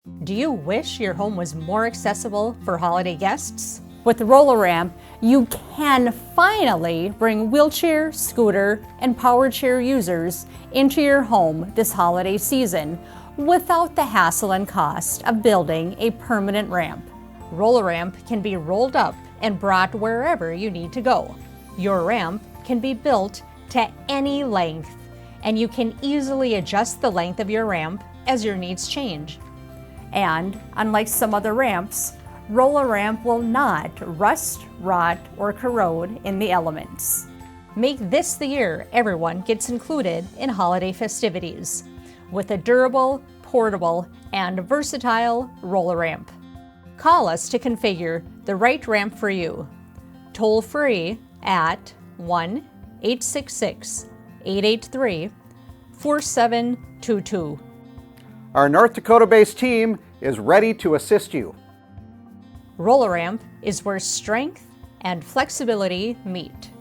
Do you wish your home was more accessible for holiday guests? With the roller ramp, you can finally bring wheelchair, scooter, and power chair users into your home this holiday season without the hassle and cost of building a permanent ramp. Roller ramp can be rolled up and brought wherever you need to go. Your ramp can be built to any length, and you can easily adjust the length of your ramp as your needs change. And unlike some other ramps, roller ramp will not rust, rot, or corrode in the elements. Make this the year everyone gets included in holiday festivities with a durable, portable, and versatile roller ramp. Call us to configure the right ramp for you. Toll free at 1-866-883-4722. Our North Dakota-based team is ready to assist you. Roller ramp is where strength and flexibility meet.